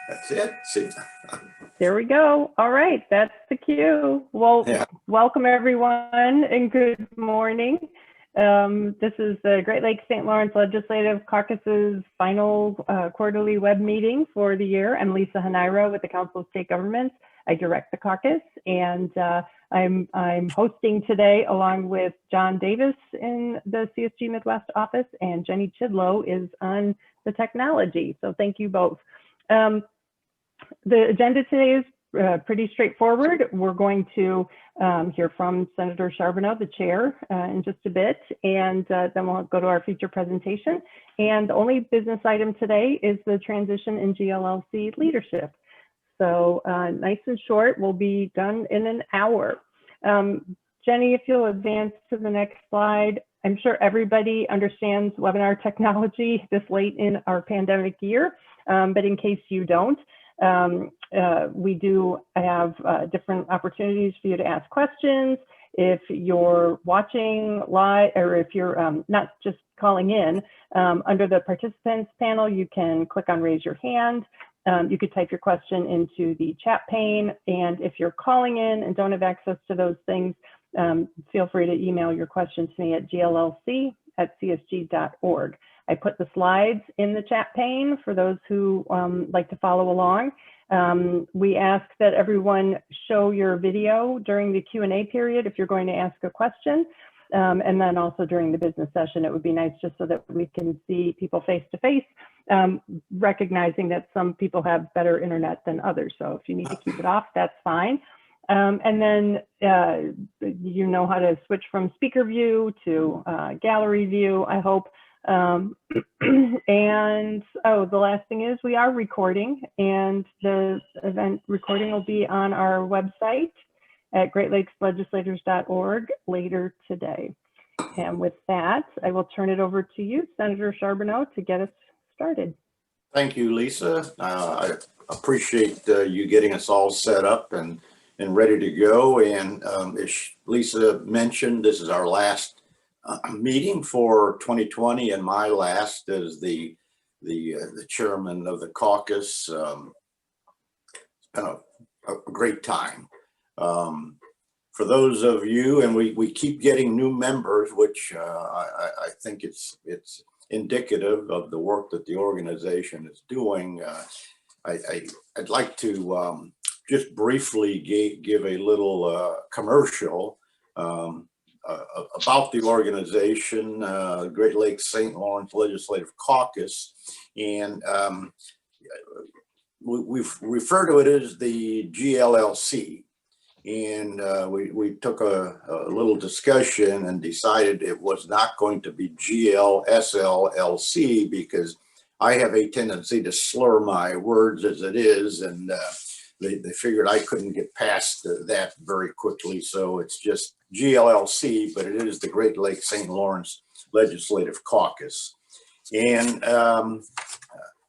That's it. See. There we go. All right, that's the cue. Well, Yeah. Welcome everyone and good morning. This is the Great Lakes St. Lawrence Legislative Caucus's final quarterly web meeting for the year. I'm Lisa Hanaira with the Council of State Governments. I direct the caucus, and I'm hosting today along with John Davis in the CSG Midwest office, and Jenny Chidlow is on the technology. So thank you both. The agenda today is pretty straightforward. We're going to hear from Senator Charbonneau, the chair, in just a bit, and then we'll go to our feature presentation. And the only business item today is the transition in GLLC leadership. So nice and short, we'll be done in an hour. Jenny, if you'll advance to the next slide. I'm sure everybody understands webinar technology this late in our pandemic year, but in case you don't, we do have different opportunities for you to ask questions. If you're watching live, or if you're not just calling in, under the participants panel, you can click on raise your hand. You could type your question into the chat pane. And if you're calling in and don't have access to those things, feel free to email your question to me at GLLC@csg.org. I put the slides in the chat pane for those who like to follow along. We ask that everyone show your video during the Q&A period if you're going to ask a question. And then also during the business session, it would be nice just so that we can see people face to face, recognizing that some people have better internet than others. So if you need to keep it off, that's fine. And then you know how to switch from speaker view to gallery view, I hope. And oh, the last thing is we are recording, and the event recording will be on our website at greatLakesLegislators.org later today. And with that, I will turn it over to you, Senator Charbonneau, to get us started. Thank you, Lisa. I appreciate you getting us all set up and ready to go. And as Lisa mentioned, this is our last meeting for 2020, and my last as the chairman of the caucus. It's been a great time. For those of you, and we keep getting new members, which I think it's indicative of the work that the organization is doing. I'd like to just briefly give a little commercial about the organization, Great Lakes St. Lawrence Legislative Caucus. And we refer to it as the GLLC. And we took a little discussion and decided it was not going to be GLSLLC because I have a tendency to slur my words as it is, and they figured I couldn't get past that very quickly. So it's just GLLC, but it is the Great Lakes St. Lawrence Legislative Caucus. And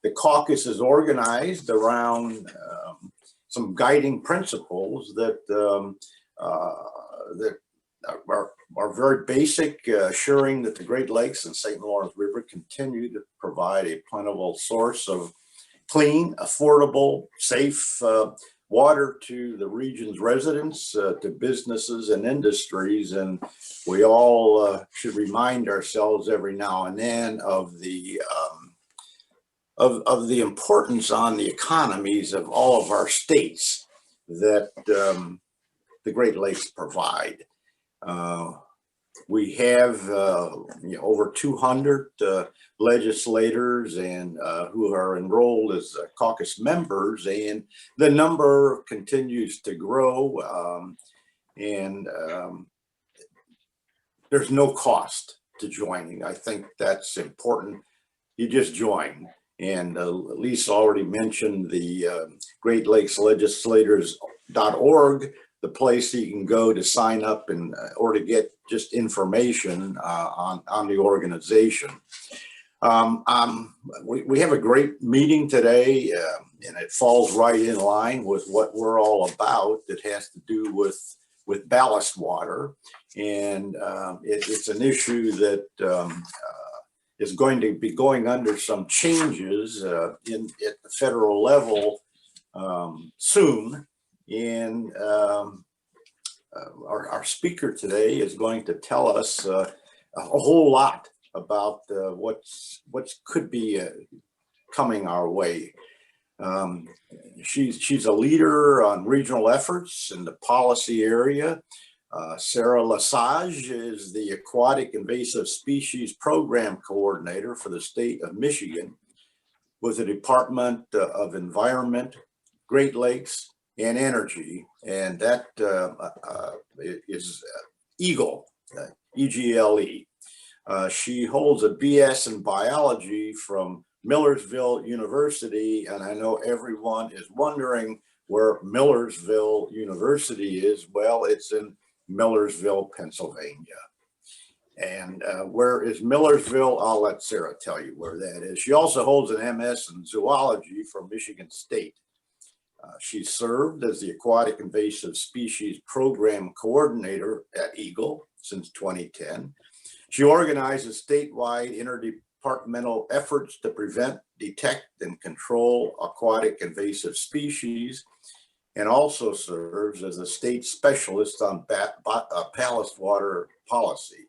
the caucus is organized around some guiding principles that are very basic, assuring that the Great Lakes and St. Lawrence River continue to provide a plentiful source of clean, affordable, safe water to the region's residents, to businesses and industries. And we all should remind ourselves every now and then of the importance on the economies of all of our states that the Great Lakes provide. We have over 200 legislators and who are enrolled as caucus members, and the number continues to grow. There's no cost to joining. I think that's important. You just join. And Lisa already mentioned the Great Lakes Legislators.org, the place you can go to sign up and or to get just information on the organization. We have a great meeting today, and it falls right in line with what we're all about. It has to do with ballast water, and it's an issue that is going to be going under some changes at the federal level soon. And our speaker today is going to tell us a whole lot about what's could be coming our way. She's a leader on regional efforts in the policy area. Sarah Lesage is the Aquatic Invasive Species Program Coordinator for the state of Michigan with the Department of Environment, Great Lakes, and Energy, and that is EGLE, E-G-L-E. She holds a BS in biology from Millersville University, and I know everyone is wondering where Millersville University is. Well, it's in Millersville, Pennsylvania. And where is Millersville? I'll let Sarah tell you where that is. She also holds an MS in zoology from Michigan State. She served as the Aquatic Invasive Species Program Coordinator at EGLE since 2010. She organizes statewide interdepartmental efforts to prevent, detect, and control aquatic invasive species, and also serves as a state specialist on ballast water policy.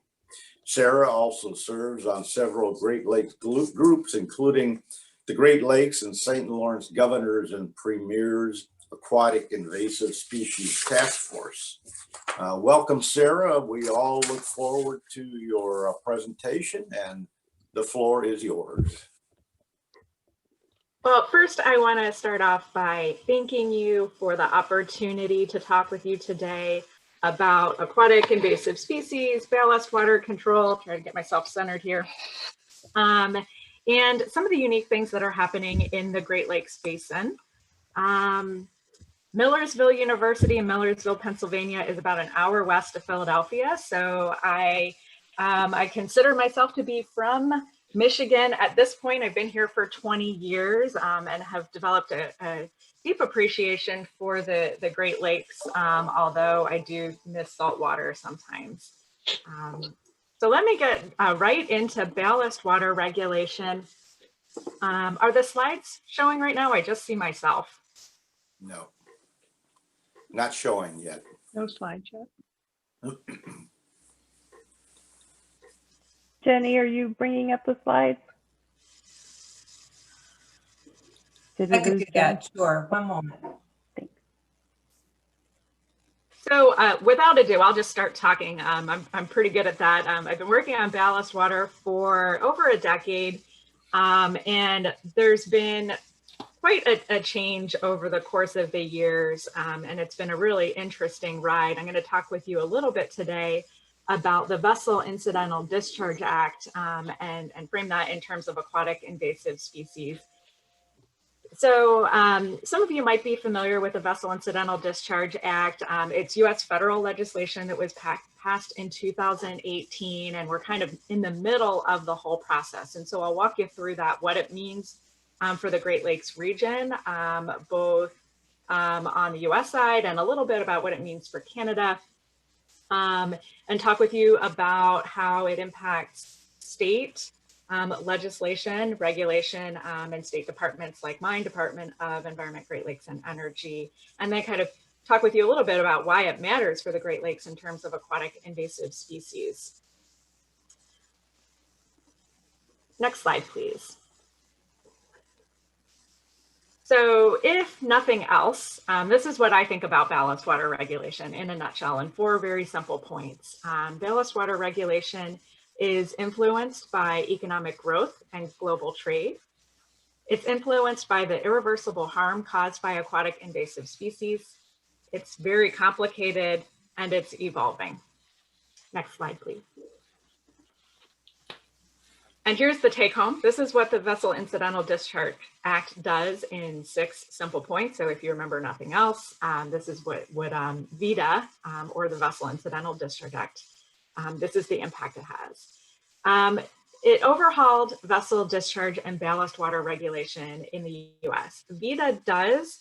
Sarah also serves on several Great Lakes groups, including the Great Lakes and St. Lawrence Governors and Premiers Aquatic Invasive Species Task Force. Welcome, Sarah. We all look forward to your presentation, and the floor is yours. Well, first, I want to start off by thanking you for the opportunity to talk with you today about aquatic invasive species, ballast water control, try to get myself centered here, and some of the unique things that are happening in the Great Lakes Basin. Millersville University in Millersville, Pennsylvania is about an hour west of Philadelphia. So I consider myself to be from Michigan. At this point, I've been here for 20 years and have developed a deep appreciation for the Great Lakes, although I do miss salt water sometimes. So let me get right into ballast water regulation. Are the slides showing right now? I just see myself. No, not showing yet. No slides yet. Jenny, are you bringing up the slides? I could do that, sure. One moment. Thanks. So without ado, I'll just start talking. I'm pretty good at that. I've been working on ballast water for over a decade, and there's been quite a change over the course of the years, and it's been a really interesting ride. I'm going to talk with you a little bit today about the Vessel Incidental Discharge Act and frame that in terms of aquatic invasive species. So some of you might be familiar with the Vessel Incidental Discharge Act. It's US federal legislation that was passed in 2018, and we're kind of in the middle of the whole process. And so I'll walk you through that, what it means for the Great Lakes region, both on the US side and a little bit about what it means for Canada, and talk with you about how it impacts state legislation, regulation, and state departments like mine, Department of Environment, Great Lakes, and Energy, and then kind of talk with you a little bit about why it matters for the Great Lakes in terms of aquatic invasive species. Next slide, please. So if nothing else, this is what I think about ballast water regulation in a nutshell, in 4 very simple points. Ballast water regulation is influenced by economic growth and global trade. It's influenced by the irreversible harm caused by aquatic invasive species. It's very complicated and it's evolving. Next slide, please. And here's the take home. This is what the Vessel Incidental Discharge Act does in 6 simple points. So if you remember nothing else, this is what VIDA, or the Vessel Incidental Discharge Act, this is the impact it has. It overhauled vessel discharge and ballast water regulation in the US. VIDA does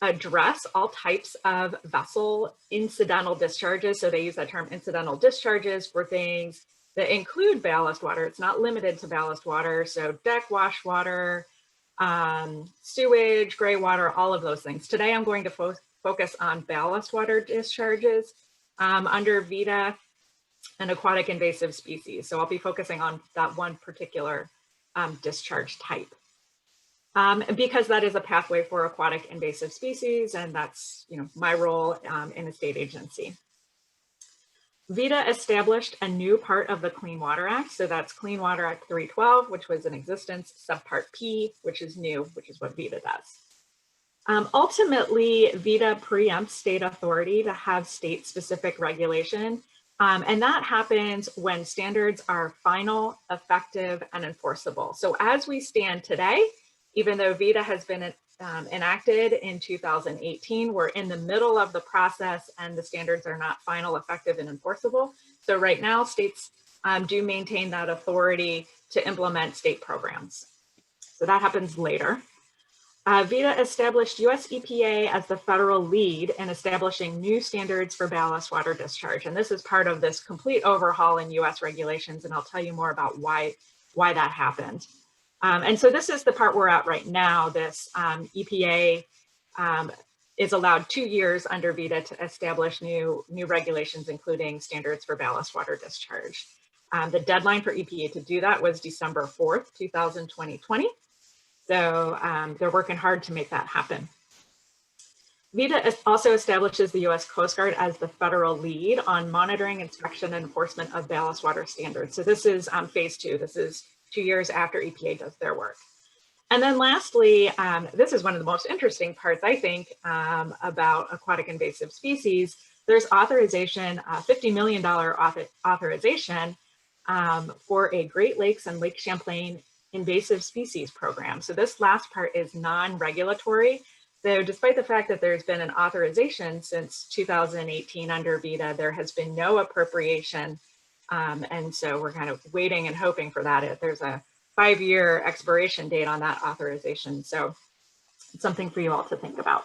address all types of vessel incidental discharges. So they use that term incidental discharges for things that include ballast water. It's not limited to ballast water. So deck wash water, sewage, gray water, all of those things. Today, I'm going to focus on ballast water discharges under VIDA and aquatic invasive species. So I'll be focusing on that one particular discharge type. Because that is a pathway for aquatic invasive species, and that's my role in a state agency. VIDA established a new part of the Clean Water Act. So that's Clean Water Act 312, which was in existence, subpart P, which is new, which is what VIDA does. Ultimately, VIDA preempts state authority to have state-specific regulation. And that happens when standards are final, effective, and enforceable. So as we stand today, even though VIDA has been enacted in 2018, we're in the middle of the process and the standards are not final, effective, and enforceable. So right now, states do maintain that authority to implement state programs. So that happens later. VIDA established US EPA as the federal lead in establishing new standards for ballast water discharge. And this is part of this complete overhaul in US regulations, and I'll tell you more about why that happened. And so this is the part we're at right now. This EPA is allowed 2 years under VIDA to establish new regulations, including standards for ballast water discharge. The deadline for EPA to do that was December 4th, 2020. So they're working hard to make that happen. VIDA also establishes the US Coast Guard as the federal lead on monitoring, inspection, and enforcement of ballast water standards. So this is phase 2. This is 2 years after EPA does their work. And then lastly, this is one of the most interesting parts, I think, about aquatic invasive species. There's authorization, $50 million authorization for a Great Lakes and Lake Champlain invasive species program. So this last part is non-regulatory. So despite the fact that there's been an authorization since 2018 under VIDA, there has been no appropriation. And so we're kind of waiting and hoping for that. There's a 5-year expiration date on that authorization. So it's something for you all to think about.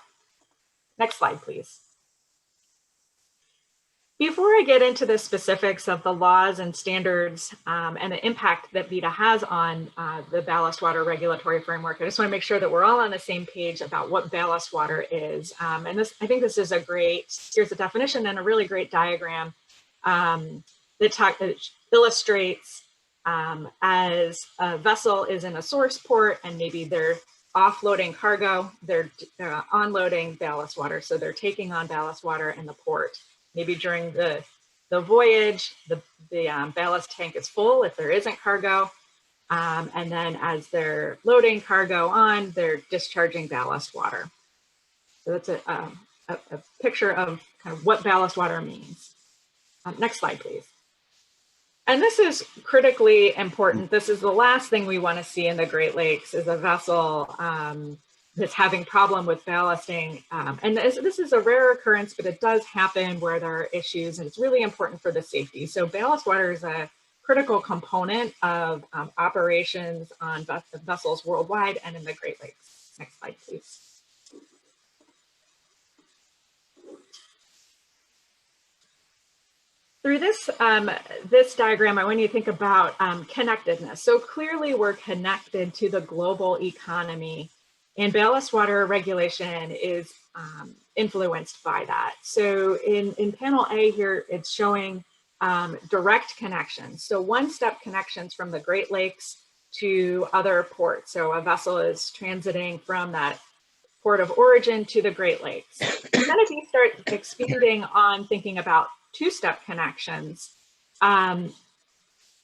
Next slide, please. Before I get into the specifics of the laws and standards and the impact that VIDA has on the ballast water regulatory framework, I just want to make sure that we're all on the same page about what ballast water is. And this, I think this is a great, here's a definition and a really great diagram that illustrates as a vessel is in a source port and maybe they're offloading cargo, they're onloading ballast water. So they're taking on ballast water in the port. Maybe during the voyage, the ballast tank is full if there isn't cargo. And then as they're loading cargo on, they're discharging ballast water. So that's a picture of kind of what ballast water means. Next slide, please. And this is critically important. This is the last thing we want to see in the Great Lakes is a vessel that's having problem with ballasting. And this is a rare occurrence, but it does happen where there are issues and it's really important for the safety. So ballast water is a critical component of operations on vessels worldwide and in the Great Lakes. Next slide, please. Through this, this diagram, I want you to think about connectedness. So clearly we're connected to the global economy and ballast water regulation is influenced by that. So in panel A here, it's showing direct connections. So one-step connections from the Great Lakes to other ports. So a vessel is transiting from that port of origin to the Great Lakes. And then if you start expanding on thinking about two-step connections,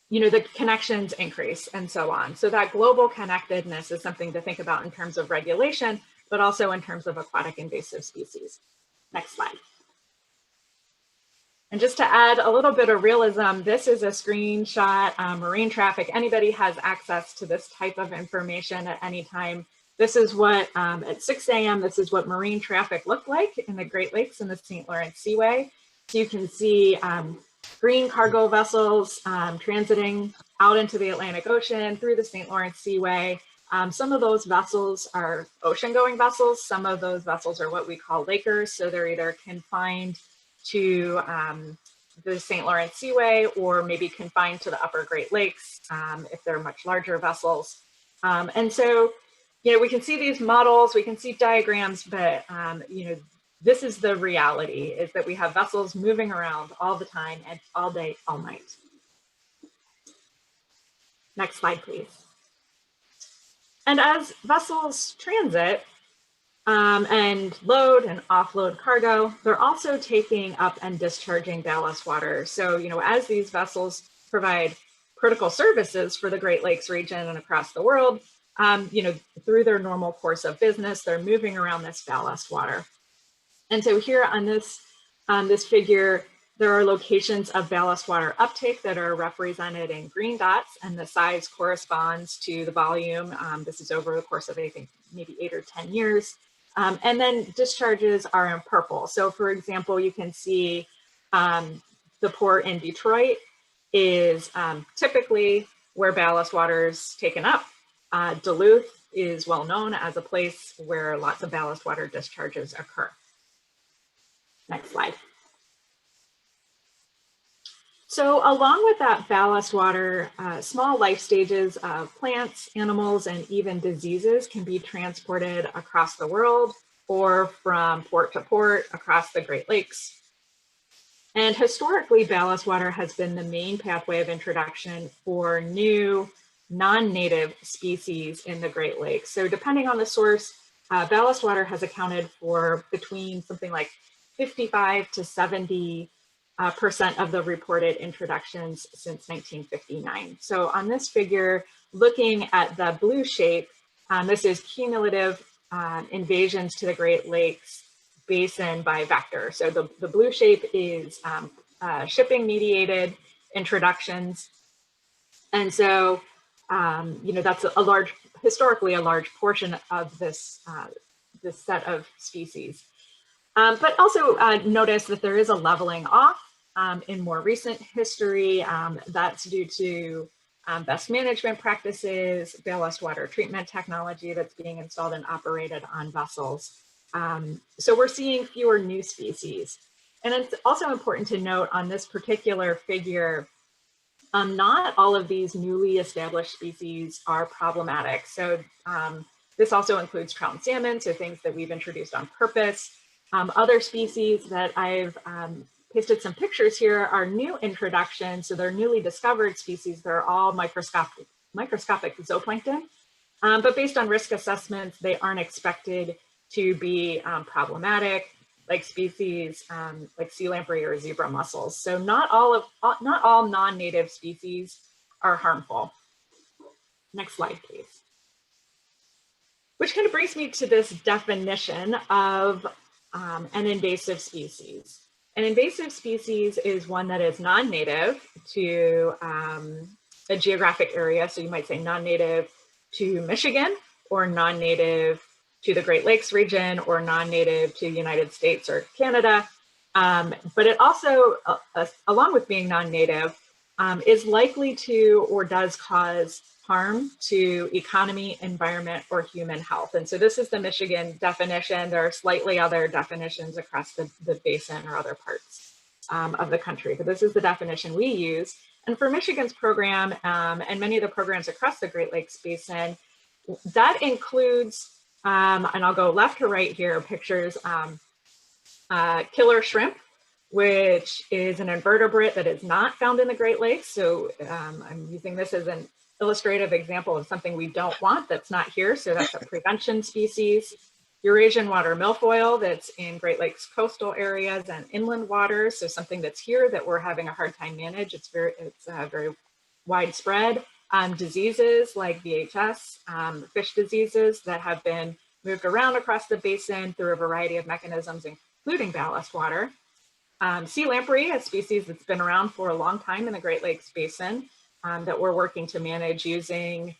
you know, the connections increase and so on. So that global connectedness is something to think about in terms of regulation, but also in terms of aquatic invasive species. Next slide. And just to add a little bit of realism, this is a screenshot, marine traffic. Anybody has access to this type of information at any time. This is what, at 6 a.m., this is what marine traffic looked like in the Great Lakes and the St. Lawrence Seaway. So you can see green cargo vessels transiting out into the Atlantic Ocean through the St. Lawrence Seaway. Some of those vessels are ocean-going vessels. Some of those vessels are what we call lakers. So they're either confined to the St. Lawrence Seaway or maybe confined to the upper Great Lakes if they're much larger vessels. And so you know, we can see these models, we can see diagrams, but you know, this is the reality, is that we have vessels moving around all the time and all day, all night. Next slide, please. And as vessels transit and load and offload cargo, they're also taking up and discharging ballast water. So, you know, as these vessels provide critical services for the Great Lakes region and across the world, you know, through their normal course of business, they're moving around this ballast water. And so here on this figure, there are locations of ballast water uptake that are represented in green dots, and the size corresponds to the volume. This is over the course of, I think, maybe 8 or 10 years. And then discharges are in purple. So for example, you can see the port in Detroit is typically where ballast water is taken up. Duluth is well known as a place where lots of ballast water discharges occur. Next slide. So along with that ballast water, small life stages of plants, animals, and even diseases can be transported across the world or from port to port across the Great Lakes. And historically, ballast water has been the main pathway of introduction for new non-native species in the Great Lakes. So depending on the source, ballast water has accounted for between something like 55 to 70% of the reported introductions since 1959. So on this figure, looking at the blue shape, this is cumulative invasions to the Great Lakes basin by vector. So the blue shape is shipping mediated introductions. And so, you know, that's historically a large portion of this, this set of species. But also notice that there is a leveling off in more recent history. That's due to best management practices, ballast water treatment technology that's being installed and operated on vessels. So we're seeing fewer new species. And it's also important to note on this particular figure, not all of these newly established species are problematic. So this also includes trout and salmon, so things that we've introduced on purpose. Other species that I've pasted some pictures here are new introductions. So they're newly discovered species. They're all microscopic zooplankton, but based on risk assessments, they aren't expected to be problematic, like species like sea lamprey or zebra mussels. So not all non-native species are harmful. Next slide, please. Which kind of brings me to this definition of an invasive species. An invasive species is one that is non-native to a geographic area. So you might say non-native to Michigan, or non-native to the Great Lakes region, or non-native to the United States or Canada. But it also, along with being non-native, is likely to or does cause harm to economy, environment, or human health. And so this is the Michigan definition. There are slightly other definitions across the basin or other parts of the country, but this is the definition we use. And for Michigan's program and many of the programs across the Great Lakes Basin, that includes, and I'll go left to right here, pictures, killer shrimp, which is an invertebrate that is not found in the Great Lakes. So I'm using this as an illustrative example of something we don't want that's not here. So that's a prevention species. Eurasian water milfoil that's in Great Lakes coastal areas and inland waters. So something that's here that we're having a hard time manage. It's very widespread. Diseases like VHS, fish diseases that have been moved around across the basin through a variety of mechanisms, including ballast water. Sea lamprey, a species that's been around for a long time in the Great Lakes Basin, that we're working to manage using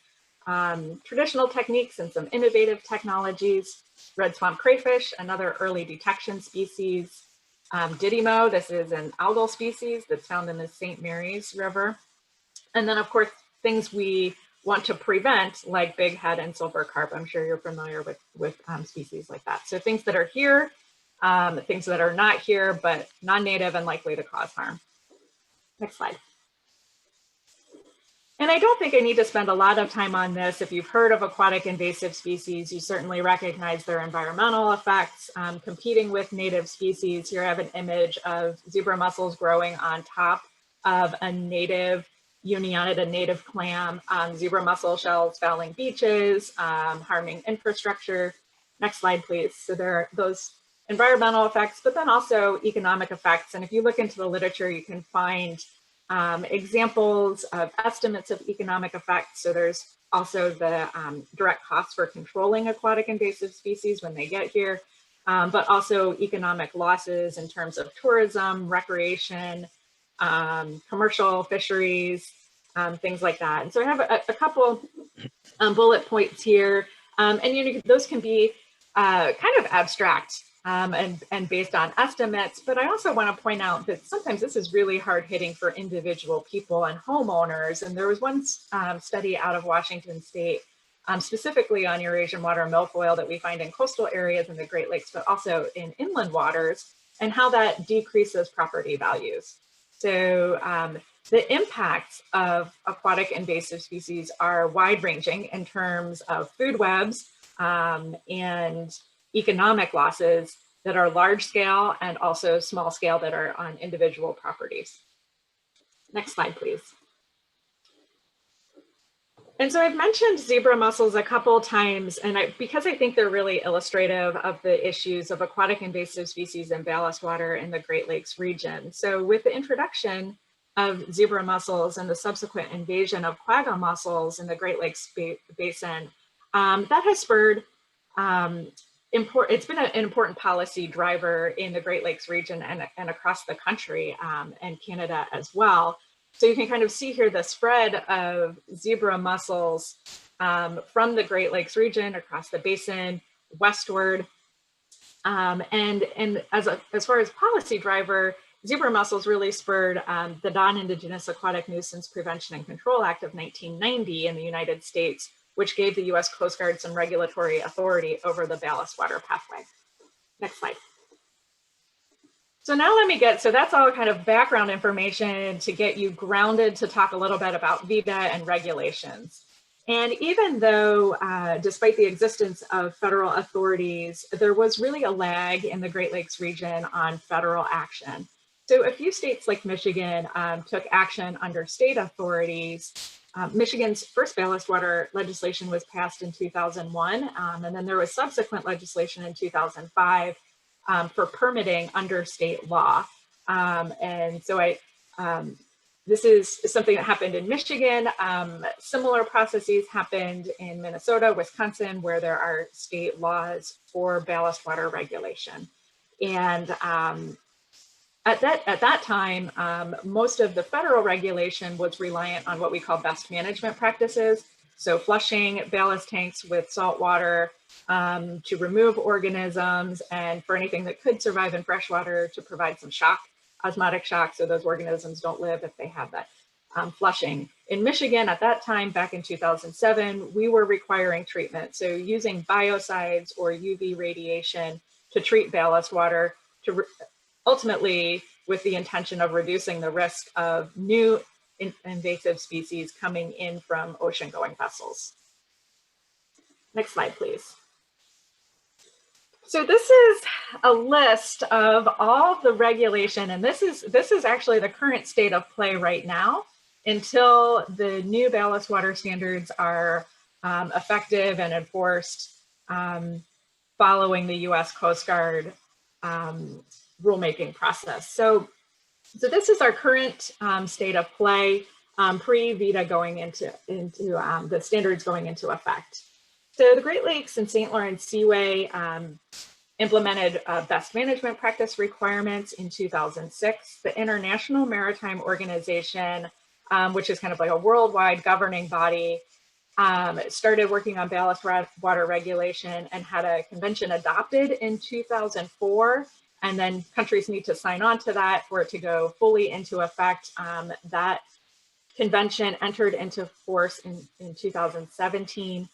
traditional techniques and some innovative technologies. Red swamp crayfish, another early detection species. Didymo, this is an algal species that's found in the St. Mary's River. And then of course, things we want to prevent, like big head and silver carp. I'm sure you're familiar with species like that. So things that are here, things that are not here, but non-native and likely to cause harm. Next slide. And I don't think I need to spend a lot of time on this. If you've heard of aquatic invasive species, you certainly recognize their environmental effects, competing with native species. Here I have an image of zebra mussels growing on top of a native unionid, a native clam, zebra mussel shells fouling beaches, harming infrastructure. Next slide, please. So there are those environmental effects, but then also economic effects. And if you look into the literature, you can find examples of estimates of economic effects. So there's also the direct costs for controlling aquatic invasive species when they get here, but also economic losses in terms of tourism, recreation, commercial fisheries, things like that. And so I have a couple bullet points here, and those can be kind of abstract and based on estimates, but I also want to point out that sometimes this is really hard hitting for individual people and homeowners. And there was one study out of Washington State, specifically on Eurasian water milfoil that we find in coastal areas in the Great Lakes, but also in inland waters, and how that decreases property values. So the impacts of aquatic invasive species are wide-ranging in terms of food webs and economic losses that are large scale and also small scale that are on individual properties. Next slide, please. And so I've mentioned zebra mussels a couple times, and because I think they're really illustrative of the issues of aquatic invasive species in ballast water in the Great Lakes region. So with the introduction of zebra mussels and the subsequent invasion of quagga mussels in the Great Lakes basin, that has spurred it's been an important policy driver in the Great Lakes region and across the country and Canada as well. So you can kind of see here the spread of zebra mussels from the Great Lakes region across the basin westward. And as far as policy driver, zebra mussels really spurred the Non-Indigenous Aquatic Nuisance Prevention and Control Act of 1990 in the United States, which gave the US Coast Guard some regulatory authority over the ballast water pathway. Next slide. So now so that's all kind of background information to get you grounded to talk a little bit about VIDA and regulations. And even though, despite the existence of federal authorities, there was really a lag in the Great Lakes region on federal action. So a few states like Michigan took action under state authorities. Michigan's first ballast water legislation was passed in 2001, and then there was subsequent legislation in 2005 for permitting under state law. And so this is something that happened in Michigan. Similar processes happened in Minnesota, Wisconsin, where there are state laws for ballast water regulation. And at that time, most of the federal regulation was reliant on what we call best management practices. So flushing ballast tanks with salt water to remove organisms, and for anything that could survive in freshwater to provide some shock, osmotic shock, so those organisms don't live if they have that flushing. In Michigan at that time, back in 2007, we were requiring treatment. So using biocides or UV radiation to treat ballast water to ultimately with the intention of reducing the risk of new invasive species coming in from ocean-going vessels. Next slide, please. So this is a list of all the regulation, and this is actually the current state of play right now until the new ballast water standards are effective and enforced following the US Coast Guard rulemaking process. So this is our current state of play pre-VIDA going into the standards going into effect. So the Great Lakes and St. Lawrence Seaway implemented best management practice requirements in 2006. The International Maritime Organization, which is kind of like a worldwide governing body, started working on ballast water regulation and had a convention adopted in 2004. And then countries need to sign on to that for it to go fully into effect. That convention entered into force in 2017.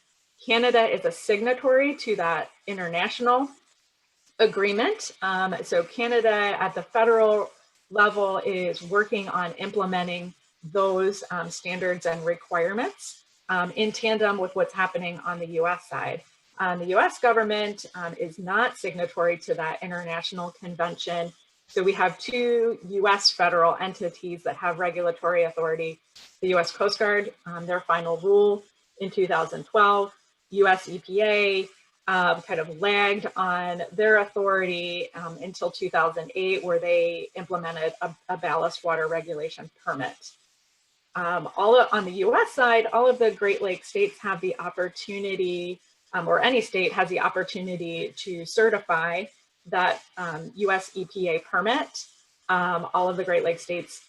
Canada is a signatory to that international agreement. So Canada at the federal level is working on implementing those standards and requirements in tandem with what's happening on the US side. The US government is not signatory to that international convention. So we have two US federal entities that have regulatory authority. The US Coast Guard, their final rule in 2012, US EPA kind of lagged on their authority until 2008, where they implemented a ballast water regulation permit. On the US side, all of the Great Lakes states have the opportunity, or any state has the opportunity to certify that US EPA permit. All of the Great Lakes states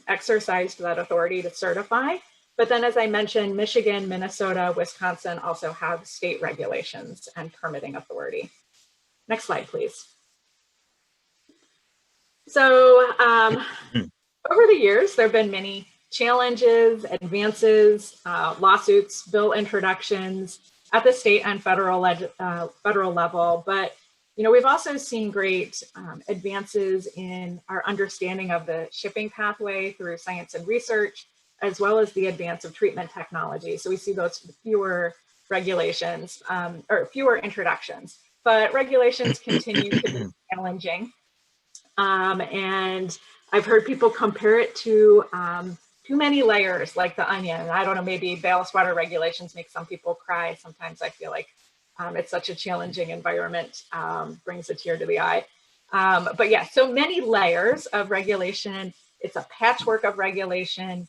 exercised that authority to certify. But then, as I mentioned, Michigan, Minnesota, Wisconsin also have state regulations and permitting authority. Next slide, please. So over the years, there have been many challenges, advances, lawsuits, bill introductions at the state and federal level. But we've also seen great advances in our understanding of the shipping pathway through science and research, as well as the advance of treatment technology. So we see those fewer regulations or fewer introductions, but regulations continue to be challenging. And I've heard people compare it to too many layers, like the onion. I don't know, maybe ballast water regulations make some people cry. Sometimes I feel like it's such a challenging environment, brings a tear to the eye. But yeah, so many layers of regulation. It's a patchwork of regulation.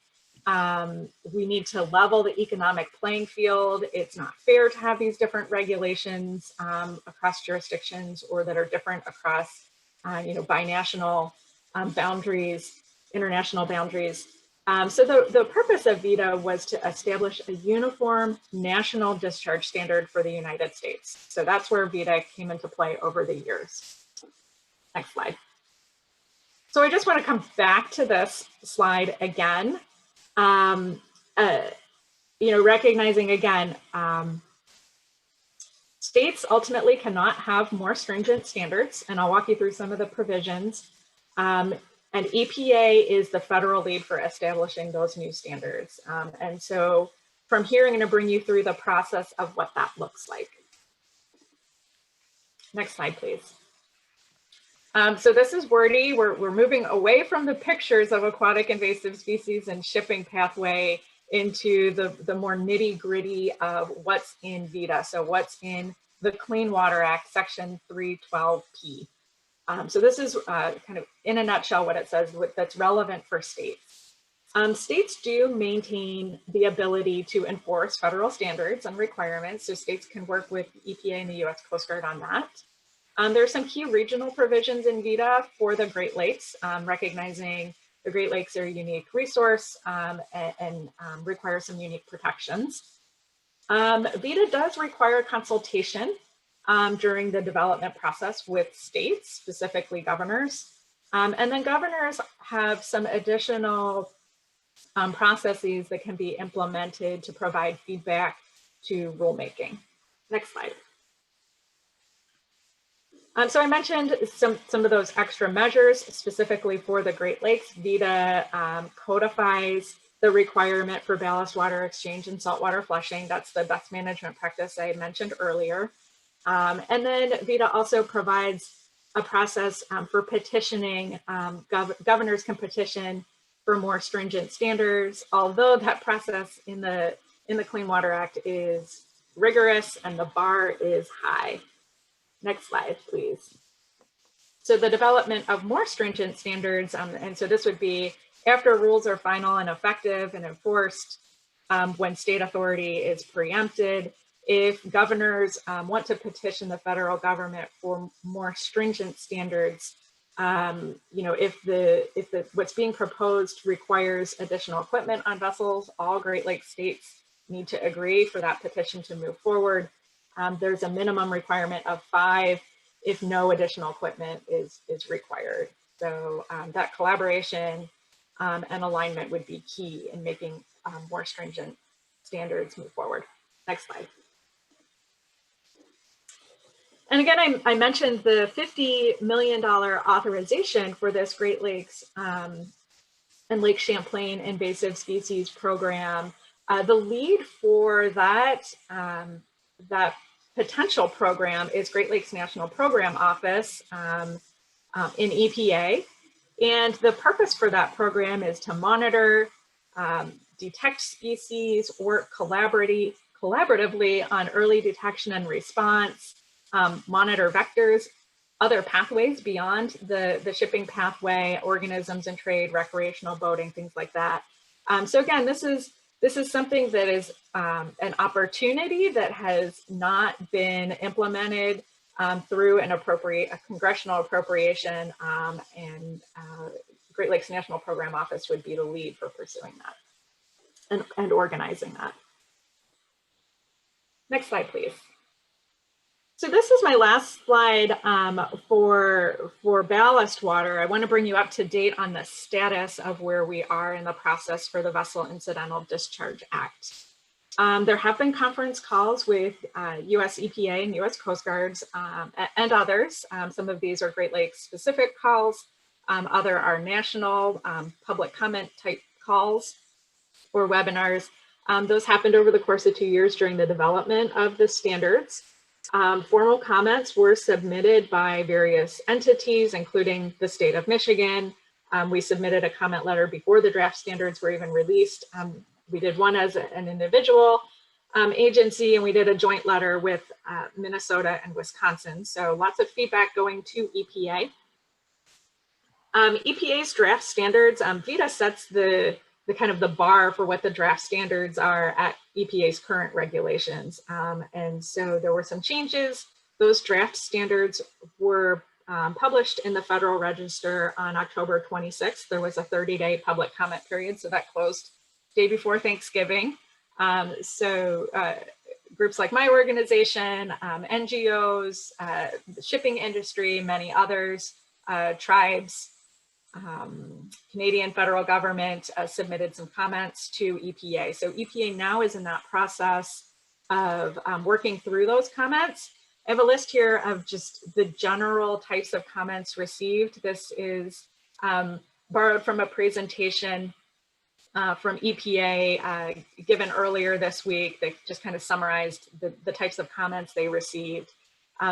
We need to level the economic playing field. It's not fair to have these different regulations across jurisdictions, or that are different across, binational boundaries, international boundaries. So the purpose of VIDA was to establish a uniform national discharge standard for the United States. So that's where VIDA came into play over the years. Next slide. So I just want to come back to this slide again. Recognizing again, states ultimately cannot have more stringent standards, and I'll walk you through some of the provisions. And EPA is the federal lead for establishing those new standards. And so from here, I'm going to bring you through the process of what that looks like. Next slide, please. So this is wordy. We're moving away from the pictures of aquatic invasive species and shipping pathway into the more nitty gritty of what's in VIDA. So what's in the Clean Water Act, Section 312P. So this is kind of in a nutshell what it says that's relevant for states. States do maintain the ability to enforce federal standards and requirements. So states can work with EPA and the US Coast Guard on that. There are some key regional provisions in VIDA for the Great Lakes, recognizing the Great Lakes are a unique resource and require some unique protections. VIDA does require consultation during the development process with states, specifically governors. And then governors have some additional processes that can be implemented to provide feedback to rulemaking. Next slide. So I mentioned some of those extra measures specifically for the Great Lakes. VIDA codifies the requirement for ballast water exchange and saltwater flushing. That's the best management practice I mentioned earlier. And then VIDA also provides a process for petitioning. Governors can petition for more stringent standards, although that process in the Clean Water Act is rigorous and the bar is high. Next slide, please. So the development of more stringent standards, and so this would be after rules are final and effective and enforced, when state authority is preempted. If governors want to petition the federal government for more stringent standards, if what's being proposed requires additional equipment on vessels, all Great Lakes states need to agree for that petition to move forward. There's a minimum requirement of 5 if no additional equipment is required. So that collaboration and alignment would be key in making more stringent standards move forward. Next slide. And again, I mentioned the $50 million authorization for this Great Lakes and Lake Champlain Invasive Species Program. The lead for that, that potential program is Great Lakes National Program Office in EPA. And the purpose for that program is to monitor, detect species, work collaboratively on early detection and response, monitor vectors, other pathways beyond the shipping pathway, organisms in trade, recreational boating, things like that. So again, this is something that is an opportunity that has not been implemented through a congressional appropriation, and Great Lakes National Program Office would be the lead for pursuing that and organizing that. Next slide, please. So this is my last slide for ballast water. I want to bring you up to date on the status of where we are in the process for the Vessel Incidental Discharge Act. There have been conference calls with US EPA and US Coast Guards and others. Some of these are Great Lakes specific calls. Other are national public comment type calls or webinars. Those happened over the course of 2 years during the development of the standards. Formal comments were submitted by various entities, including the state of Michigan. We submitted a comment letter before the draft standards were even released. We did one as an individual agency, and we did a joint letter with Minnesota and Wisconsin. So lots of feedback going to EPA. EPA's draft standards, VIDA sets the kind of the bar for what the draft standards are at EPA's current regulations. And so there were some changes. Those draft standards were published in the Federal Register on October 26th. There was a 30-day public comment period, so that closed day before Thanksgiving. Groups like my organization, NGOs, the shipping industry, many others, tribes, Canadian federal government submitted some comments to EPA. So EPA now is in that process of working through those comments. I have a list here of just the general types of comments received. This is borrowed from a presentation from EPA given earlier this week. They just kind of summarized the types of comments they received.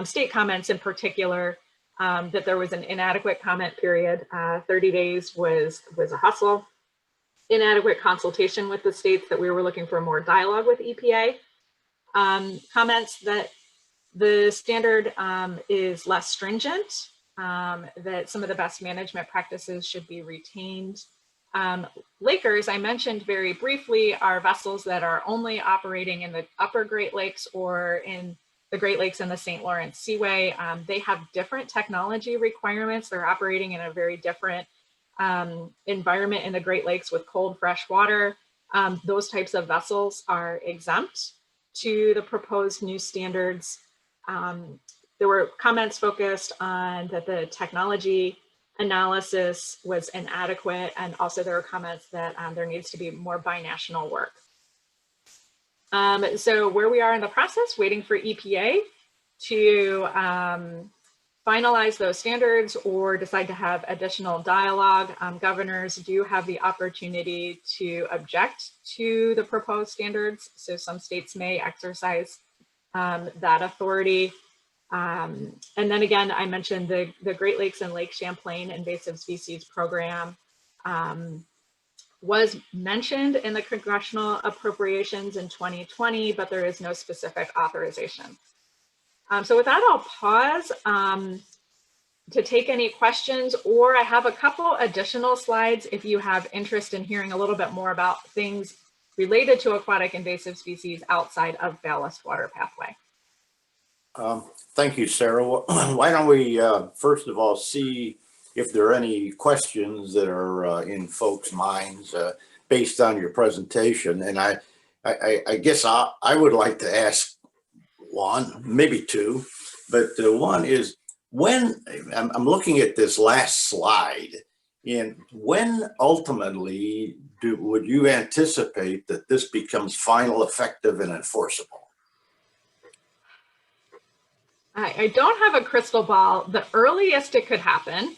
State comments in particular, that there was an inadequate comment period. 30 days was a hustle. Inadequate consultation with the states, that we were looking for more dialogue with EPA. Comments that the standard is less stringent, that some of the best management practices should be retained. Lakers, I mentioned very briefly, are vessels that are only operating in the upper Great Lakes or in the Great Lakes and the St. Lawrence Seaway. They have different technology requirements. They're operating in a very different environment in the Great Lakes with cold, fresh water. Those types of vessels are exempt to the proposed new standards. There were comments focused on that the technology analysis was inadequate, and also there were comments that there needs to be more binational work. So where we are in the process, waiting for EPA to finalize those standards or decide to have additional dialogue. Governors do have the opportunity to object to the proposed standards. So some states may exercise that authority. And then again, I mentioned the Great Lakes and Lake Champlain Invasive Species Program was mentioned in the congressional appropriations in 2020, but there is no specific authorization. So with that, I'll pause to take any questions, or I have a couple additional slides if you have interest in hearing a little bit more about things related to aquatic invasive species outside of ballast water pathway. Thank you, Sarah. Why don't we first of all see if there are any questions that are in folks' minds based on your presentation. And I guess I would like to ask one, maybe two, but one is, when I'm looking at this last slide, and when ultimately would you anticipate that this becomes final, effective, and enforceable? I don't have a crystal ball. The earliest it could happen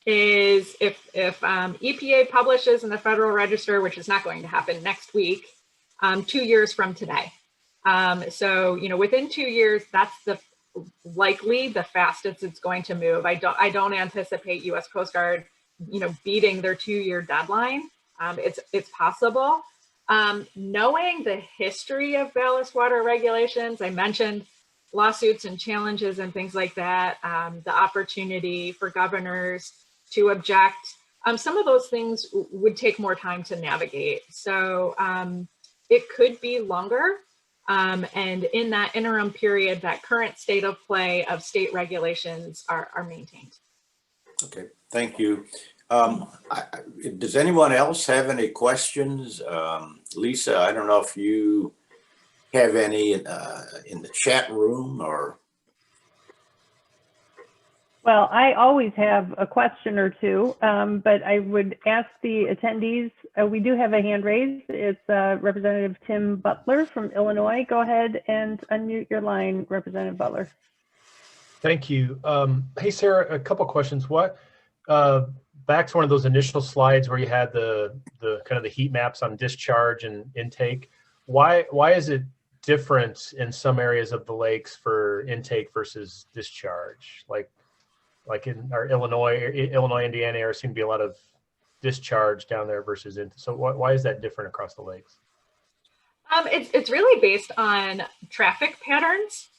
is if EPA publishes in the Federal Register, which is not going to happen next week, 2 years from today. So, you know, within 2 years, that's likely the fastest it's going to move. I don't anticipate U.S. Coast Guard, you know, beating their 2-year deadline. It's possible. Knowing the history of ballast water regulations, I mentioned lawsuits and challenges and things like that, the opportunity for governors to object. Some of those things would take more time to navigate. So it could be longer. And in that interim period, that current state of play of state regulations are maintained. Okay, thank you. Does anyone else have any questions? Lisa, I don't know if you have any in the chat room or. Well, I always have a question or two, but I would ask the attendees, we do have a hand raised. It's Representative Tim Butler from Illinois. Go ahead and unmute your line, Representative Butler. Thank you. Hey, Sarah, a couple questions. Back to one of those initial slides where you had the kind of the heat maps on discharge and intake. Why is it different in some areas of the lakes for intake versus discharge? Like in our Illinois, Indiana area seem to be a lot of discharge down there versus intake. So why is that different across the lakes? It's really based on traffic patterns.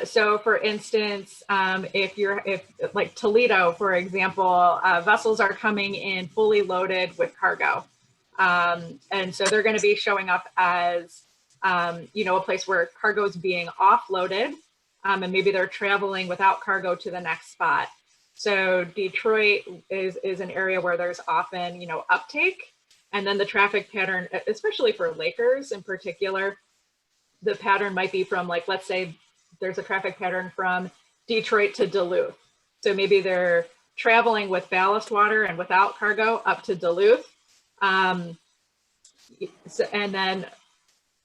So for instance, if like Toledo, for example, vessels are coming in fully loaded with cargo. And so they're going to be showing up as, you know, a place where cargo is being offloaded, and maybe they're traveling without cargo to the next spot. So Detroit is an area where there's often, you know, uptake, and then the traffic pattern, especially for Lakers in particular, the pattern might be from, like, let's say there's a traffic pattern from Detroit to Duluth. So maybe they're traveling with ballast water and without cargo up to Duluth, and then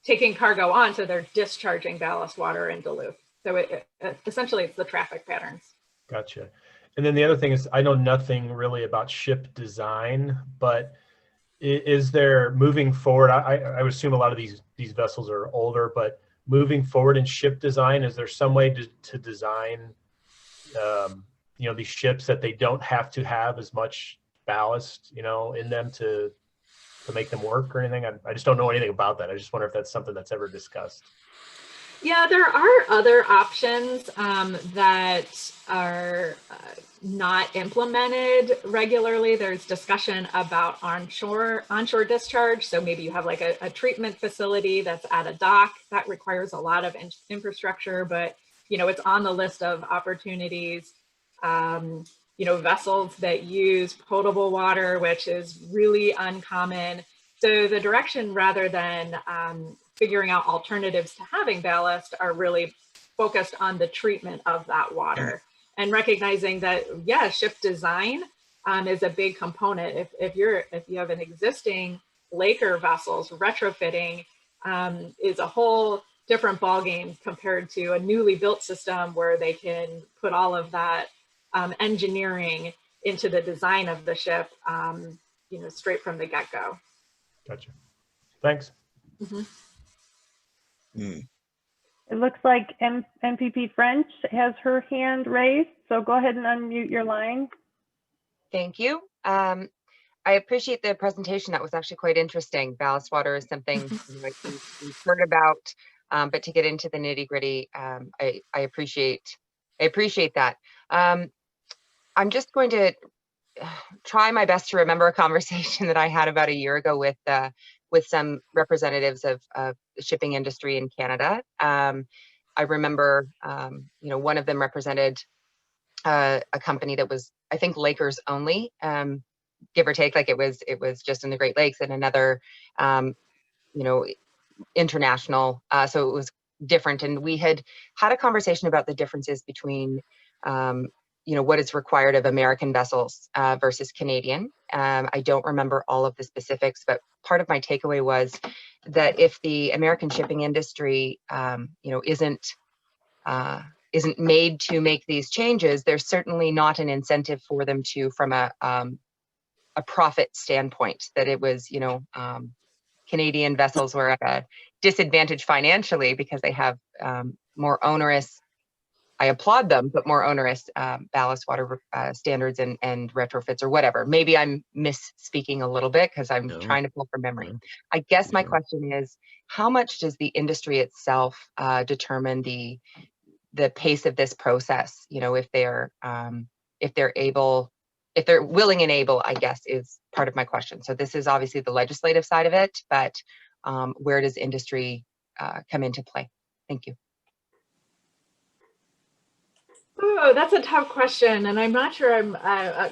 taking cargo on, so they're discharging ballast water in Duluth. So essentially it's the traffic patterns. Gotcha. And then the other thing is, I know nothing really about ship design, but is there, moving forward, I would assume a lot of these vessels are older, but moving forward in ship design, is there some way to design, you know, these ships that they don't have to have as much ballast, you know, in them to make them work or anything? I just don't know anything about that. I just wonder if that's something that's ever discussed. Yeah, there are other options that are not implemented regularly. There's discussion about onshore discharge. So maybe you have like a treatment facility that's at a dock that requires a lot of infrastructure, but, you know, it's on the list of opportunities. You know, vessels that use potable water, which is really uncommon. So the direction, rather than figuring out alternatives to having ballast, are really focused on the treatment of that water and recognizing that, yeah, ship design is a big component. If you have an existing Laker vessels, retrofitting is a whole different ballgame compared to a newly built system where they can put all of that engineering into the design of the ship, you know, straight from the get-go. Gotcha. Thanks. Mm-hmm. It looks like MPP French has her hand raised, so go ahead and unmute your line. Thank you. I appreciate the presentation. That was actually quite interesting. Ballast water is something we've heard about, but to get into the nitty-gritty, I appreciate that. I'm just going to try my best to remember a conversation that I had about a year ago with some representatives of the shipping industry in Canada. I remember, you know, one of them represented a company that was, I think, Lakers only, give or take, like it was just in the Great Lakes, and another, you know, international. So it was different. And we had a conversation about the differences between, you know, what is required of American vessels versus Canadian. I don't remember all of the specifics, but part of my takeaway was that if the American shipping industry, you know, isn't isn't made to make these changes, there's certainly not an incentive for them to, from a profit standpoint, that it was, you know, Canadian vessels were at a disadvantage financially because they have more onerous, I applaud them, but more onerous ballast water standards and retrofits or whatever. Maybe I'm misspeaking a little bit because I'm trying to pull from memory. I guess my question is, how much does the industry itself determine the pace of this process? You know, if they're able, if they're willing and able, I guess, is part of my question. So this is obviously the legislative side of it, but where does industry come into play? Thank you. Oh, that's a tough question, and I'm not sure I'm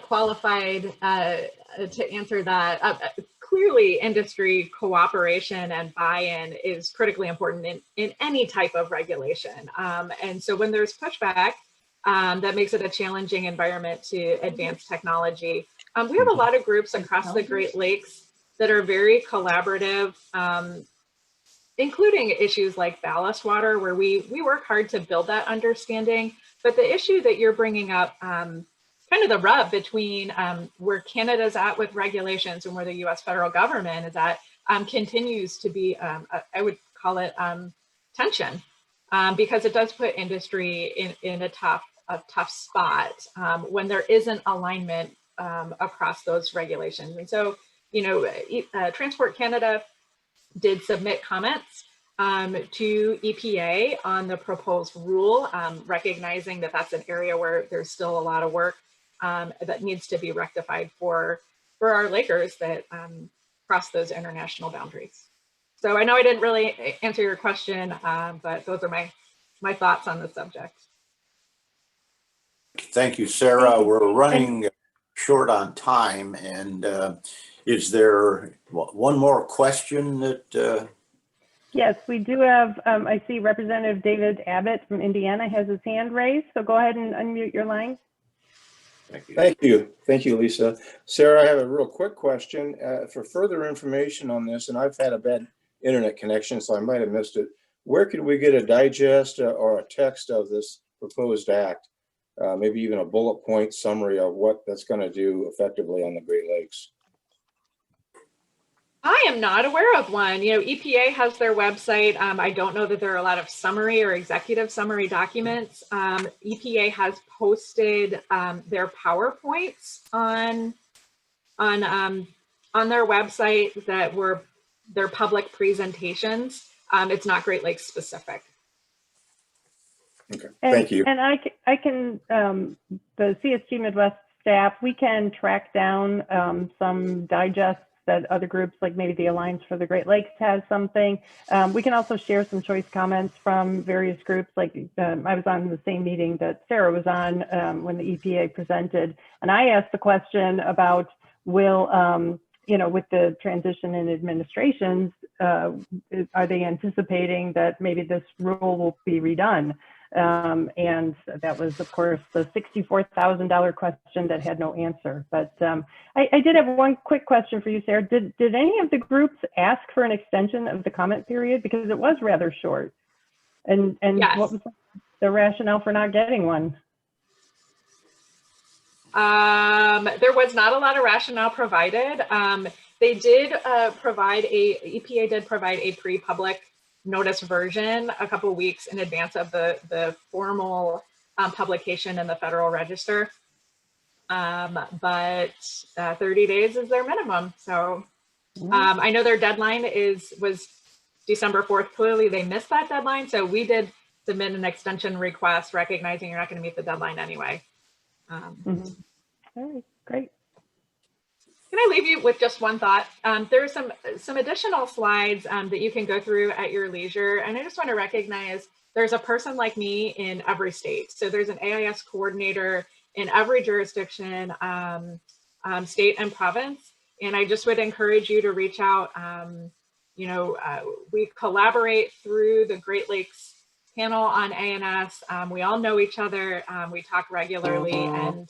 qualified to answer that. Clearly, industry cooperation and buy-in is critically important in any type of regulation. And so when there's pushback, that makes it a challenging environment to advance technology. We have a lot of groups across the Great Lakes that are very collaborative, including issues like ballast water, where we work hard to build that understanding. But the issue that you're bringing up, kind of the rub between where Canada's at with regulations and where the US federal government is at, continues to be, I would call it tension, because it does put industry in a tough spot when there isn't alignment across those regulations. And so, you know, Transport Canada did submit comments to EPA on the proposed rule, recognizing that that's an area where there's still a lot of work that needs to be rectified for our lakers that cross those international boundaries. So I know I didn't really answer your question, but those are my thoughts on the subject. Thank you, Sarah. We're running short on time, and is there one more question that? Yes, we do have, I see Representative David Abbott from Indiana has his hand raised, so go ahead and unmute your line. Thank you. Thank you. Thank you, Lisa. Sarah, I have a real quick question. For further information on this, and I've had a bad internet connection, so I might have missed it. Where could we get a digest or a text of this proposed act? Maybe even a bullet point summary of what that's going to do effectively on the Great Lakes. I am not aware of one. You know, EPA has their website. I don't know that there are a lot of summary or executive summary documents. EPA has posted their PowerPoints on their website that were their public presentations. It's not Great Lakes specific. Okay, thank you. And I can the CSG Midwest staff, we can track down some digests that other groups, like maybe the Alliance for the Great Lakes has something. We can also share some choice comments from various groups. Like I was on the same meeting that Sarah was on when the EPA presented. And I asked the question about, will, you know, with the transition in administrations, are they anticipating that maybe this rule will be redone? And that was, of course, the $64,000 question that had no answer. But I did have one quick question for you, Sarah. Did any of the groups ask for an extension of the comment period? Because it was rather short. And Yes. What was the rationale for not getting one? There was not a lot of rationale provided. They did EPA did provide a pre-public notice version a couple of weeks in advance of the formal publication in the Federal Register. But 30 days is their minimum. So I know their deadline was December 4th. Clearly they missed that deadline. So we did submit an extension request, recognizing you're not going to meet the deadline anyway. All right, great. Can I leave you with just one thought? There are some additional slides that you can go through at your leisure. And I just want to recognize there's a person like me in every state. So there's an AIS coordinator in every jurisdiction, state and province. And I just would encourage you to reach out. We collaborate through the Great Lakes panel on ANS. We all know each other. We talk regularly, and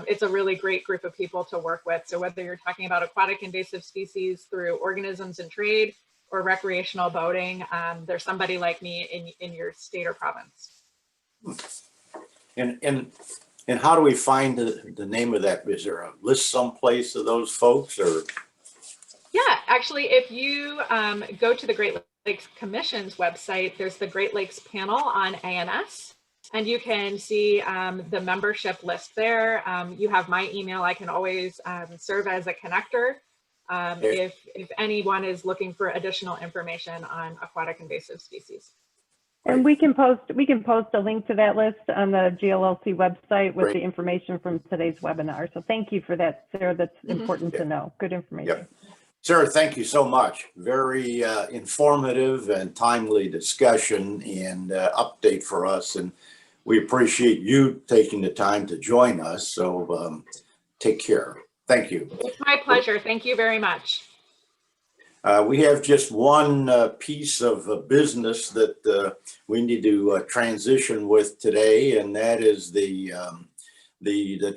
it's a really great group of people to work with. So whether you're talking about aquatic invasive species through organisms and trade or recreational boating, there's somebody like me in your state or province. And how do we find the name of that? Is there a list someplace of those folks, or? Yeah, actually, if you go to the Great Lakes Commission's website, there's the Great Lakes panel on ANS, and you can see the membership list there. You have my email. I can always serve as a connector if anyone is looking for additional information on aquatic invasive species. And we can post a link to that list on the GLLC website with the information from today's webinar. So thank you for that, Sarah. That's important to know. Good information. Yep. Sarah, thank you so much. Very informative and timely discussion and update for us. And we appreciate you taking the time to join us. So take care. Thank you. It's my pleasure. Thank you very much. We have just one piece of business that we need to transition with today, and that is the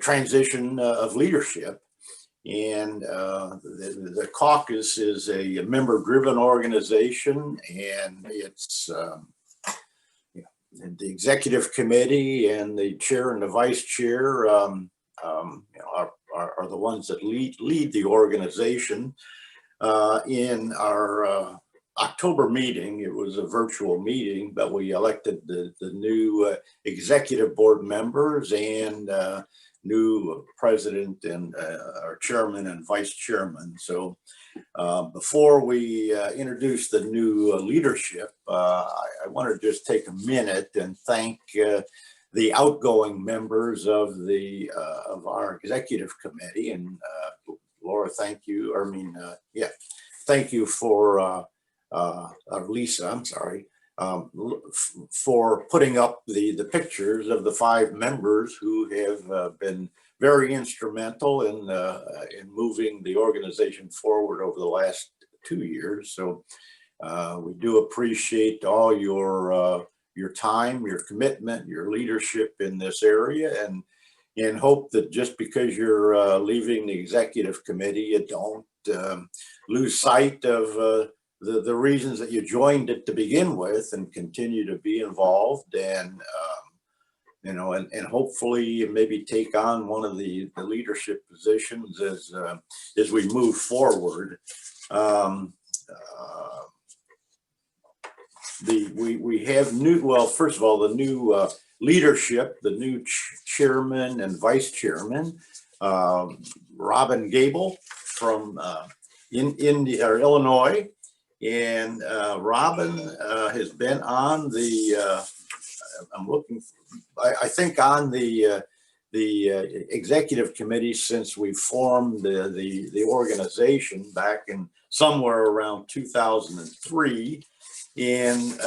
transition of leadership. And the caucus is a member-driven organization, and it's the executive committee and the chair and the vice chair are the ones that lead the organization. In our October meeting, it was a virtual meeting, but we elected the new executive board members and new president and our chairman and vice chairman. So before we introduce the new leadership, I want to just take a minute and thank the outgoing members of our executive committee. And Laura, thank you. Thank you for Lisa. I'm sorry. For putting up the pictures of the 5 members who have been very instrumental in moving the organization forward over the last 2 years. So we do appreciate all your time, your commitment, your leadership in this area, and hope that just because you're leaving the executive committee, you don't lose sight of the reasons that you joined it to begin with, and continue to be involved, and and hopefully maybe take on one of the leadership positions as we move forward. We have first of all, the new leadership, the new chairman and vice chairman, Robin Gable from Illinois. And Robin has been on I think on the executive committee since we formed the organization back in somewhere around 2003. And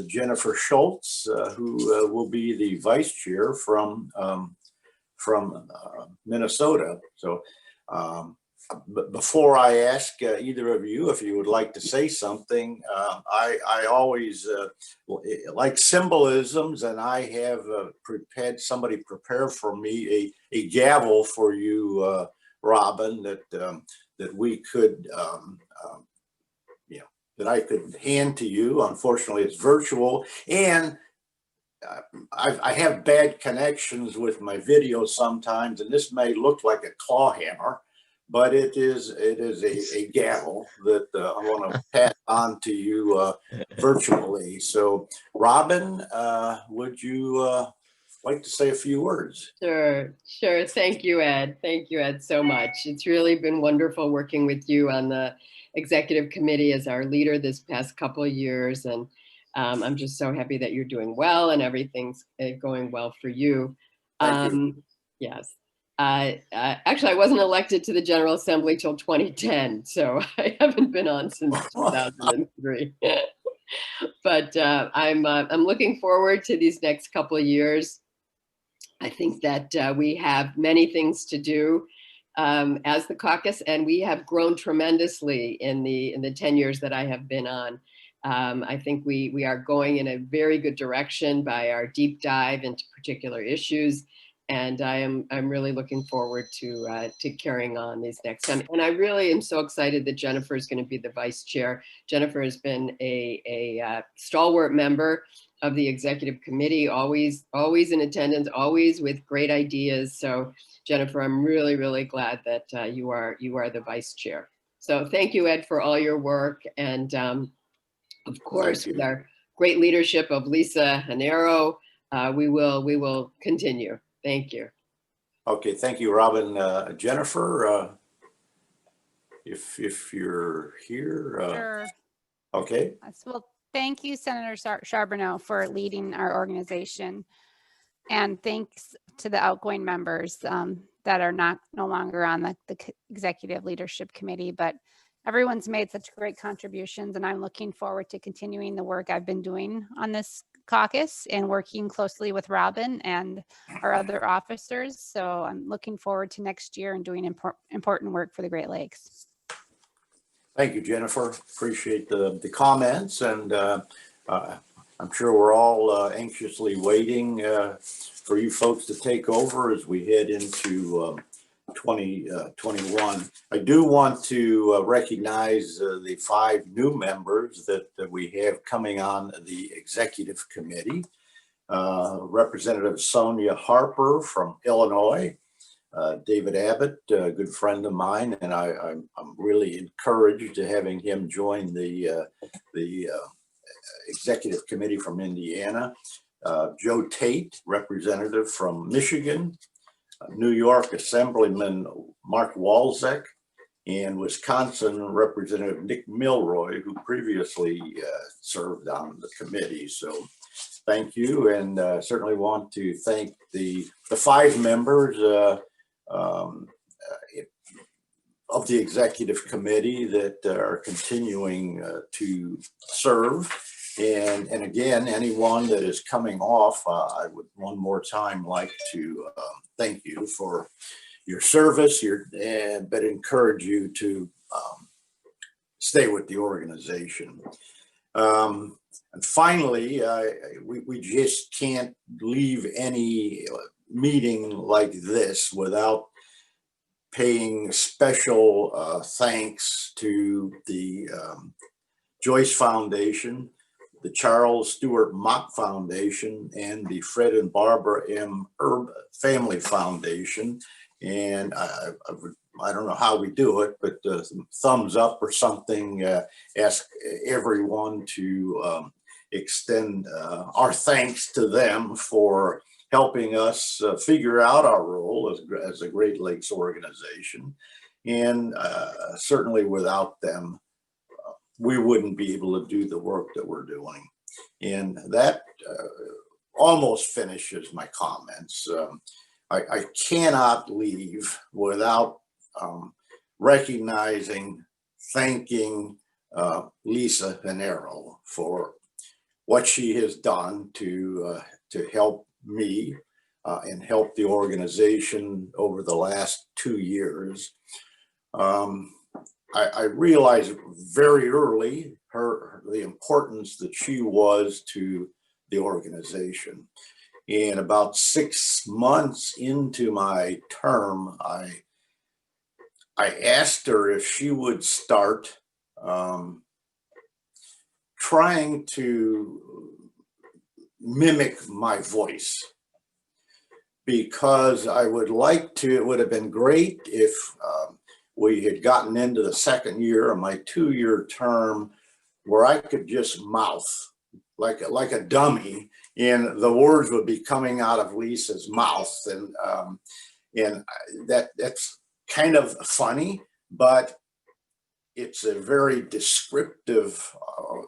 Jennifer Schultz, who will be the vice chair from Minnesota. So but before I ask either of you if you would like to say something, I always like symbolisms, and I have had somebody prepare for me a gavel for you, Robin, that we could that I could hand to you. Unfortunately, it's virtual, and I have bad connections with my video sometimes, and this may look like a claw hammer, but it is a gavel that I want to pass on to you virtually. So, Robin, would you like to say a few words? Sure. Thank you, Ed. Thank you, Ed, so much. It's really been wonderful working with you on the executive committee as our leader this past couple of years. And I'm just so happy that you're doing well and everything's going well for you. Thank you. Yes. Actually, I wasn't elected to the General Assembly till 2010, so I haven't been on since 2003. But I'm looking forward to these next couple of years. I think that we have many things to do as the caucus, and we have grown tremendously in the 10 years that I have been on. I think we are going in a very good direction by our deep dive into particular issues. And I'm really looking forward to carrying on these next time. And I really am so excited that Jennifer is going to be the vice chair. Jennifer has been a stalwart member of the executive committee, always in attendance, always with great ideas. So Jennifer, I'm really, really glad that you are the vice chair. So thank you, Ed, for all your work. And of course, with our great leadership of Lisa Hanero, we will continue. Thank you. Okay, thank you, Robin. Jennifer, if you're here. Sure. Okay. Well, thank you, Senator Charbonneau, for leading our organization. And thanks to the outgoing members that are no longer on the executive leadership committee, but everyone's made such great contributions, and I'm looking forward to continuing the work I've been doing on this caucus and working closely with Robin and our other officers. So I'm looking forward to next year and doing important work for the Great Lakes. Thank you, Jennifer. Appreciate the comments, and I'm sure we're all anxiously waiting for you folks to take over as we head into 2021. I do want to recognize the 5 new members that we have coming on the executive committee. Representative Sonia Harper from Illinois, David Abbott, a good friend of mine, and I'm really encouraged to having him join the executive committee from Indiana. Joe Tate, representative from Michigan, New York Assemblyman Mark Walczek, and Wisconsin Representative Nick Milroy, who previously served on the committee. So thank you, and certainly want to thank the 5 members of the executive committee that are continuing to serve. And again, anyone that is coming off, I would one more time like to thank you for your service, but encourage you to stay with the organization. And finally, we just can't leave any meeting like this without paying special thanks to the Joyce Foundation, the Charles Stewart Mock Foundation, and the Fred and Barbara M. Erb Family Foundation. And I don't know how we do it, but thumbs up or something, ask everyone to extend our thanks to them for helping us figure out our role as a Great Lakes organization. And certainly without them, we wouldn't be able to do the work that we're doing. And that almost finishes my comments. I cannot leave without recognizing, thanking Lisa Hanero for what she has done to help me and help the organization over the last 2 years. I realized very early the importance that she was to the organization. And about 6 months into my term, I asked her if she would start trying to mimic my voice, because I would like to. It would have been great if we had gotten into the second year of my 2-year term where I could just mouth like a dummy, and the words would be coming out of Lisa's mouth, and that's kind of funny, but it's a very descriptive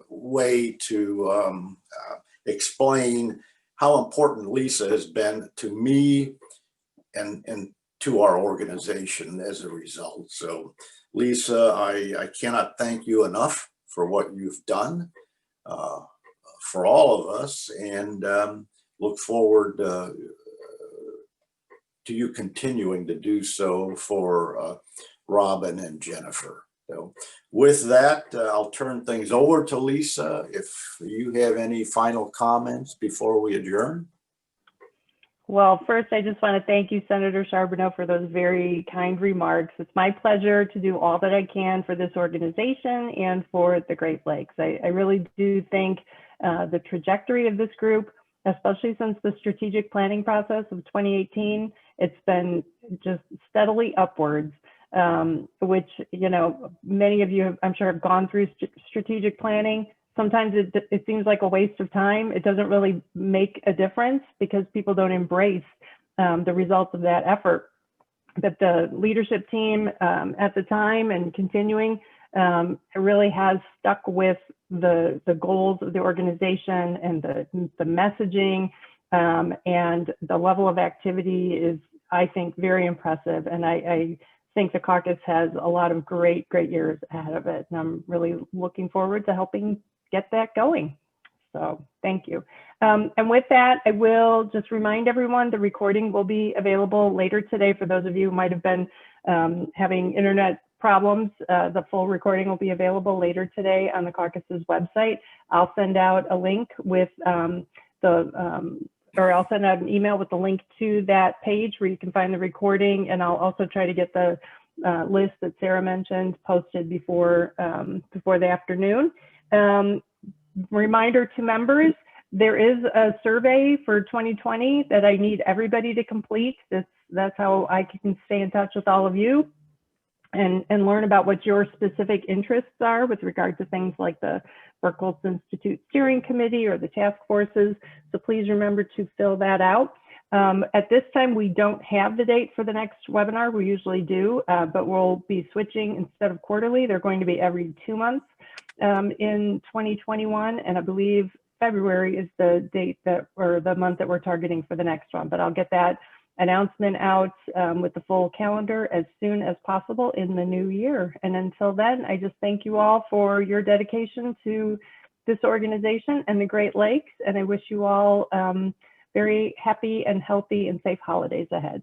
way to explain how important Lisa has been to me and to our organization as a result. So Lisa, I cannot thank you enough for what you've done for all of us, and look forward to you continuing to do so for Robin and Jennifer. So with that, I'll turn things over to Lisa. If you have any final comments before we adjourn. Well, first, I just want to thank you, Senator Charbonneau, for those very kind remarks. It's my pleasure to do all that I can for this organization and for the Great Lakes. I really do think the trajectory of this group, especially since the strategic planning process of 2018. It's been just steadily upwards, which, you know, many of you have, I'm sure, have gone through strategic planning. Sometimes it seems like a waste of time. It doesn't really make a difference because people don't embrace the results of that effort. But the leadership team at the time and continuing really has stuck with the goals of the organization and the messaging, and the level of activity is, I think, very impressive. And I think the caucus has a lot of great years ahead of it. And I'm really looking forward to helping get that going. So thank you. And with that, I will just remind everyone the recording will be available later today for those of you who might have been having internet problems. The full recording will be available later today on the caucus's website. I'll send out a link with or I'll send out an email with the link to that page where you can find the recording, and I'll also try to get the list that Sarah mentioned posted before the afternoon. Reminder to members, there is a survey for 2020 that I need everybody to complete. That's how I can stay in touch with all of you and learn about what your specific interests are with regard to things like the Berkholz Institute Steering Committee or the task forces. So please remember to fill that out. At this time, we don't have the date for the next webinar. We usually do, but we'll be switching. Instead of quarterly, they're going to be every 2 months in 2021. And I believe February is the date or the month that we're targeting for the next one. But I'll get that announcement out with the full calendar as soon as possible in the new year. And until then, I just thank you all for your dedication to this organization and the Great Lakes. And I wish you all very happy and healthy and safe holidays ahead.